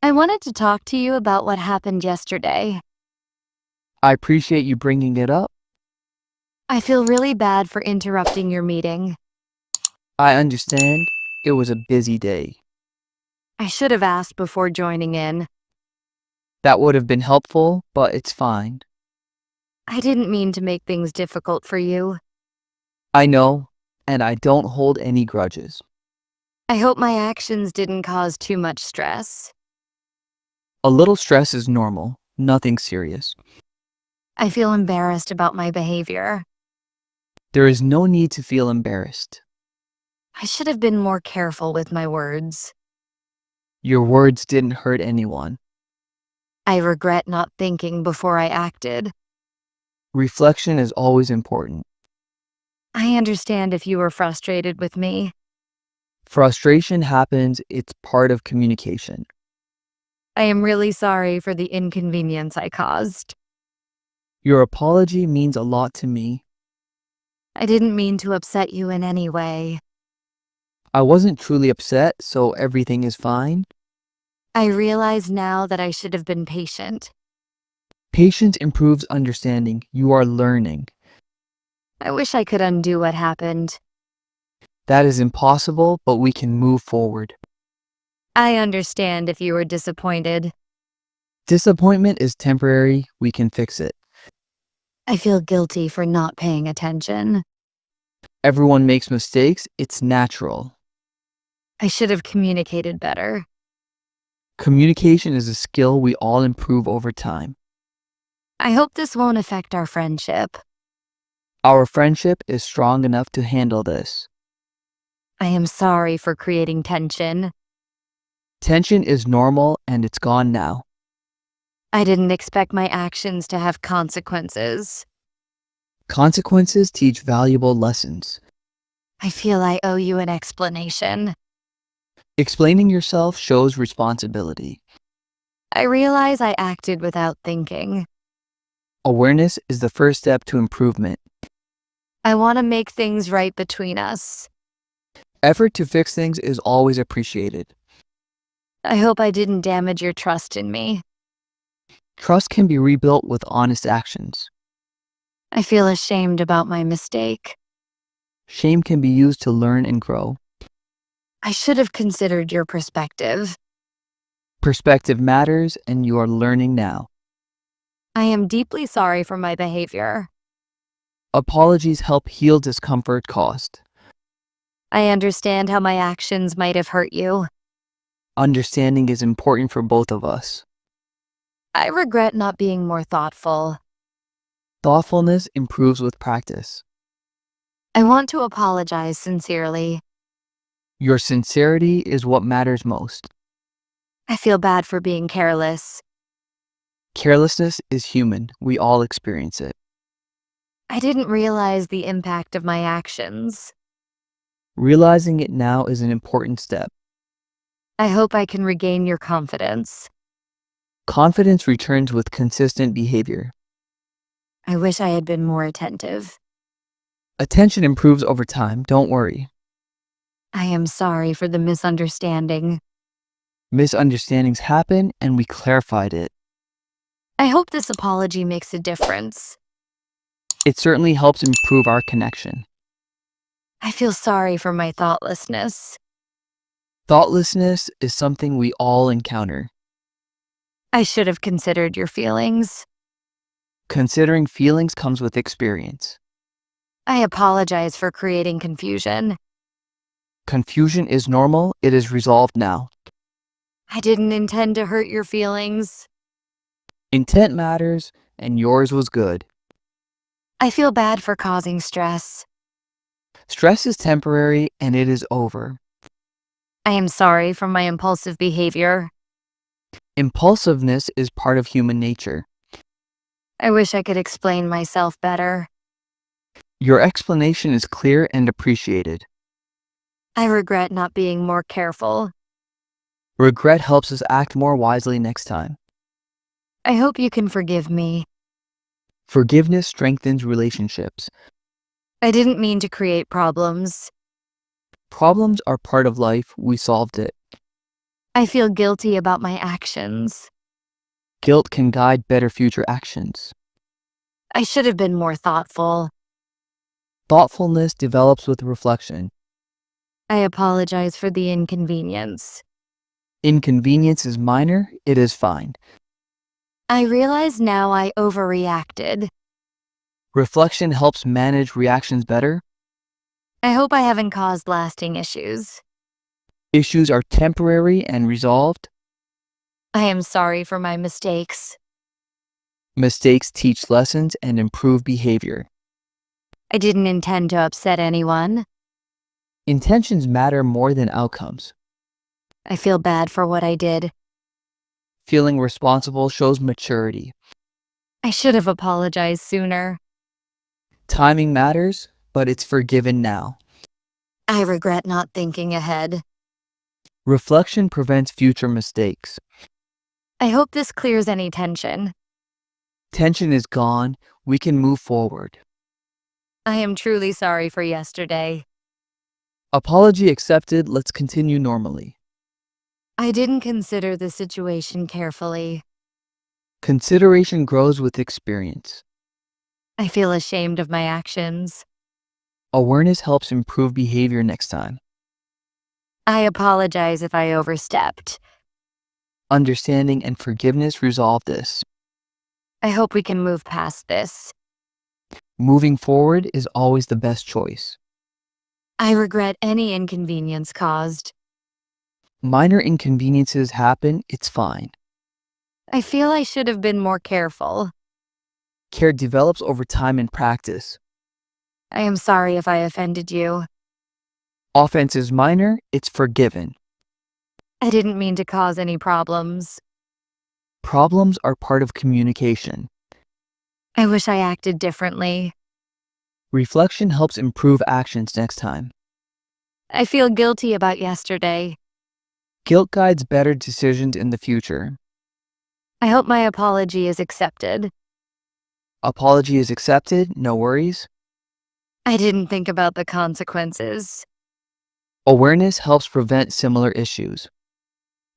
I wanted to talk to you about what happened yesterday. I appreciate you bringing it up. I feel really bad for interrupting your meeting. I understand it was a busy day. I should have asked before joining in. That would have been helpful, but it's fine. I didn't mean to make things difficult for you. I know, and I don't hold any grudges. I hope my actions didn't cause too much stress. A little stress is normal, nothing serious. I feel embarrassed about my behavior. There is no need to feel embarrassed. I should have been more careful with my words. Your words didn't hurt anyone. I regret not thinking before I acted. Reflection is always important. I understand if you were frustrated with me. Frustration happens, it's part of communication. I am really sorry for the inconvenience I caused. Your apology means a lot to me. I didn't mean to upset you in any way. I wasn't truly upset, so everything is fine. I realize now that I should have been patient. Patience improves understanding. You are learning. I wish I could undo what happened. That is impossible, but we can move forward. I understand if you were disappointed. Disappointment is temporary. We can fix it. I feel guilty for not paying attention. Everyone makes mistakes. It's natural. I should have communicated better. Communication is a skill we all improve over time. I hope this won't affect our friendship. Our friendship is strong enough to handle this. I am sorry for creating tension. Tension is normal and it's gone now. I didn't expect my actions to have consequences. Consequences teach valuable lessons. I feel I owe you an explanation. Explaining yourself shows responsibility. I realize I acted without thinking. Awareness is the first step to improvement. I want to make things right between us. Effort to fix things is always appreciated. I hope I didn't damage your trust in me. Trust can be rebuilt with honest actions. I feel ashamed about my mistake. Shame can be used to learn and grow. I should have considered your perspective. Perspective matters, and you are learning now. I am deeply sorry for my behavior. Apologies help heal discomfort caused. I understand how my actions might have hurt you. Understanding is important for both of us. I regret not being more thoughtful. Thoughtfulness improves with practice. I want to apologize sincerely. Your sincerity is what matters most. I feel bad for being careless. Carelessness is human. We all experience it. I didn't realize the impact of my actions. Realizing it now is an important step. I hope I can regain your confidence. Confidence returns with consistent behavior. I wish I had been more attentive. Attention improves over time. Don't worry. I am sorry for the misunderstanding. Misunderstandings happen, and we clarified it. I hope this apology makes a difference. It certainly helps improve our connection. I feel sorry for my thoughtlessness. Thoughtlessness is something we all encounter. I should have considered your feelings. Considering feelings comes with experience. I apologize for creating confusion. Confusion is normal. It is resolved now. I didn't intend to hurt your feelings. Intent matters, and yours was good. I feel bad for causing stress. Stress is temporary, and it is over. I am sorry for my impulsive behavior. Impulsiveness is part of human nature. I wish I could explain myself better. Your explanation is clear and appreciated. I regret not being more careful. Regret helps us act more wisely next time. I hope you can forgive me. Forgiveness strengthens relationships. I didn't mean to create problems. Problems are part of life. We solved it. I feel guilty about my actions. Guilt can guide better future actions. I should have been more thoughtful. Thoughtfulness develops with reflection. I apologize for the inconvenience. Inconvenience is minor, it is fine. I realize now I overreacted. Reflection helps manage reactions better. I hope I haven't caused lasting issues. Issues are temporary and resolved. I am sorry for my mistakes. Mistakes teach lessons and improve behavior. I didn't intend to upset anyone. Intentions matter more than outcomes. I feel bad for what I did. Feeling responsible shows maturity. I should have apologized sooner. Timing matters, but it's forgiven now. I regret not thinking ahead. Reflection prevents future mistakes. I hope this clears any tension. Tension is gone, we can move forward. I am truly sorry for yesterday. Apology accepted, let's continue normally. I didn't consider the situation carefully. Consideration grows with experience. I feel ashamed of my actions. Awareness helps improve behavior next time. I apologize if I overstepped. Understanding and forgiveness resolve this. I hope we can move past this. Moving forward is always the best choice. I regret any inconvenience caused. Minor inconveniences happen, it's fine. I feel I should have been more careful. Care develops over time and practice. I am sorry if I offended you. Offense is minor, it's forgiven. I didn't mean to cause any problems. Problems are part of communication. I wish I acted differently. Reflection helps improve actions next time. I feel guilty about yesterday. Guilt guides better decisions in the future. I hope my apology is accepted. Apology is accepted, no worries. I didn't think about the consequences. Awareness helps prevent similar issues.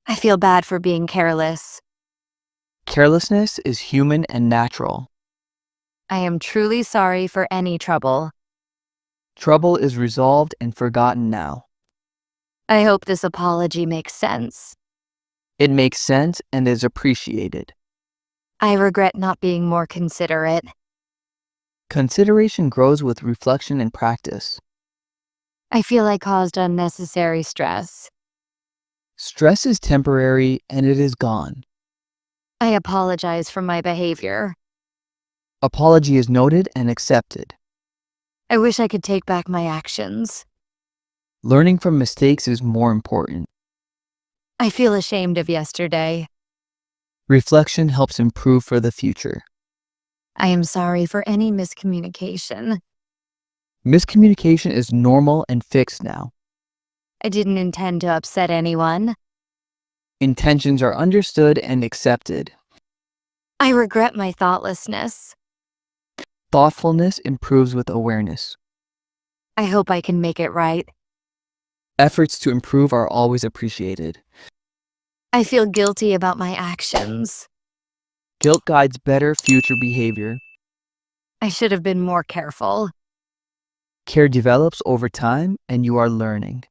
I feel bad for being careless. Carelessness is human and natural. I am truly sorry for any trouble. Trouble is resolved and forgotten now. I hope this apology makes sense. It makes sense and is appreciated. I regret not being more considerate. Consideration grows with reflection and practice. I feel I caused unnecessary stress. Stress is temporary and it is gone. I apologize for my behavior. Apology is noted and accepted. I wish I could take back my actions. Learning from mistakes is more important. I feel ashamed of yesterday. Reflection helps improve for the future. I am sorry for any miscommunication. Miscommunication is normal and fixed now. I didn't intend to upset anyone. Intentions are understood and accepted. I regret my thoughtlessness. Thoughtfulness improves with awareness. I hope I can make it right. Efforts to improve are always appreciated. I feel guilty about my actions. Guilt guides better future behavior. I should have been more careful. Care develops over time and you are learning.